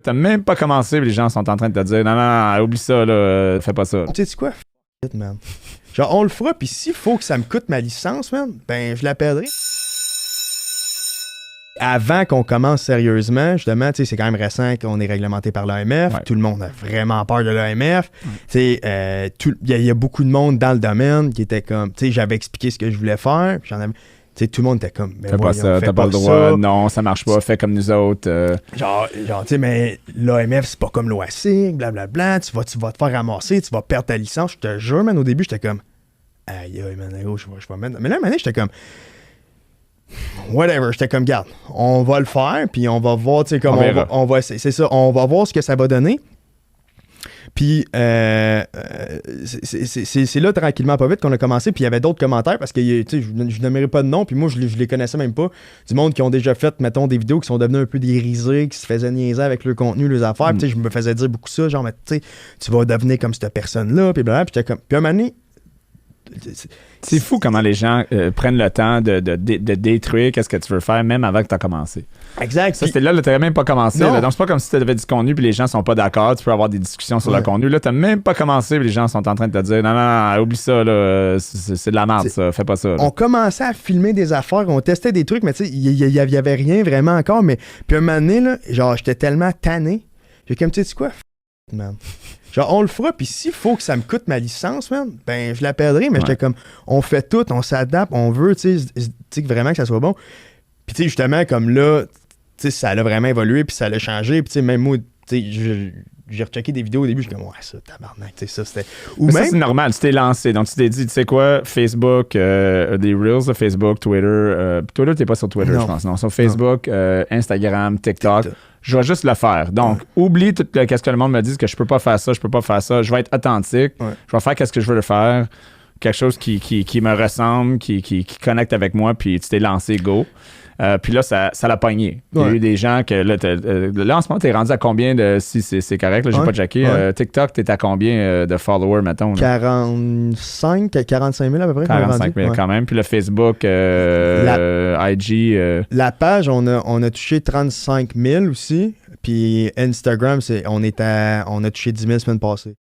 T'as même pas commencé, puis les gens sont en train de te dire non, non, non, oublie ça, là, fais pas ça. Tu sais quoi? F it, man. Genre, on le fera, puis s'il faut que ça me coûte ma licence, man, ben, je l'appellerai. Avant qu'on commence sérieusement, justement, tu sais, c'est quand même récent qu'on est réglementé par l'AMF. Ouais. Tout le monde a vraiment peur de l'AMF. Tu sais, il y a beaucoup de monde dans le domaine qui était comme, tu sais, j'avais expliqué ce que je voulais faire, puis j'en avais. Tu sais, tout le monde était comme, fais pas ça, t'as pas le droit, non, ça marche pas, fais comme nous autres. Genre tu sais, mais l'AMF, c'est pas comme l'OASIG, blablabla, tu vas te faire ramasser, tu vas perdre ta licence. Je te jure, man, au début, j'étais comme, aïe, man, je vais mettre. Mais là, à un moment donné, j'étais comme, whatever, j'étais comme, garde, on va le faire, puis on va voir, tu sais, comment on va c'est ça, on va voir ce que ça va donner. Puis, c'est là, tranquillement, pas vite, qu'on a commencé. Puis, il y avait d'autres commentaires parce que, tu sais, je n'aimerais pas de nom. Puis, moi, je les connaissais même pas. Du monde qui ont déjà fait, mettons, des vidéos qui sont devenues un peu dérisées, qui se faisaient niaiser avec leur contenu, leurs affaires. Puis, tu sais, je me faisais dire beaucoup ça. Genre, mais tu sais, tu vas devenir comme cette personne-là. Puis, blablabla. Puis, j'étais comme. Puis, un moment donné, c'est fou comment les gens prennent le temps de détruire qu'est-ce que tu veux faire, même avant que tu as commencé. Exact. Ça, c'était là, tu n'avais même pas commencé. Là. Donc, c'est pas comme si tu avais du contenu puis les gens sont pas d'accord. Tu peux avoir des discussions sur le contenu. Là, tu n'as même pas commencé puis les gens sont en train de te dire non, non, non, oublie ça, là, c'est de la merde, ça, fais pas ça. Là. On commençait à filmer des affaires, on testait des trucs, mais tu sais, il y avait rien vraiment encore. Mais puis un moment donné, là, genre, j'étais tellement tanné. J'ai comme, tu sais quoi, man. Genre, on le fera, puis s'il faut que ça me coûte ma licence, man, ben, je l'appellerai, mais j'étais comme, on fait tout, on s'adapte, on veut, tu sais, vraiment que ça soit bon. Puis, tu sais, justement, comme là, tu sais, ça a vraiment évolué, puis ça a changé, puis, tu sais, même moi, tu sais, j'ai rechecké des vidéos au début, je suis comme, ouais, ça, tabarnak, tu sais, ça, c'était. Ou mais même. Ça, c'est normal, tu t'es lancé, donc tu t'es dit, tu sais quoi, Facebook, des Reels de Facebook, Twitter, Twitter, t'es pas sur Twitter, je pense, non, sur Facebook, Instagram, TikTok. Je vais juste le faire. Donc, oublie tout ce que le monde me dit, que je peux pas faire ça, je peux pas faire ça. Je vais être authentique. Ouais. Je vais faire ce que je veux le faire. Quelque chose qui me ressemble, qui connecte avec moi, puis tu t'es lancé, go. Puis là, ça l'a pogné. Il y a eu des gens que là, en ce moment, t'es rendu à combien de. Si c'est correct, là, j'ai pas checké. TikTok, t'es à combien de followers, mettons? Là? 45 000 à peu près. 45 000 quand même. Puis le Facebook, IG. La page, on a touché 35 000 aussi. Puis Instagram, on a touché 10 000 semaine passée.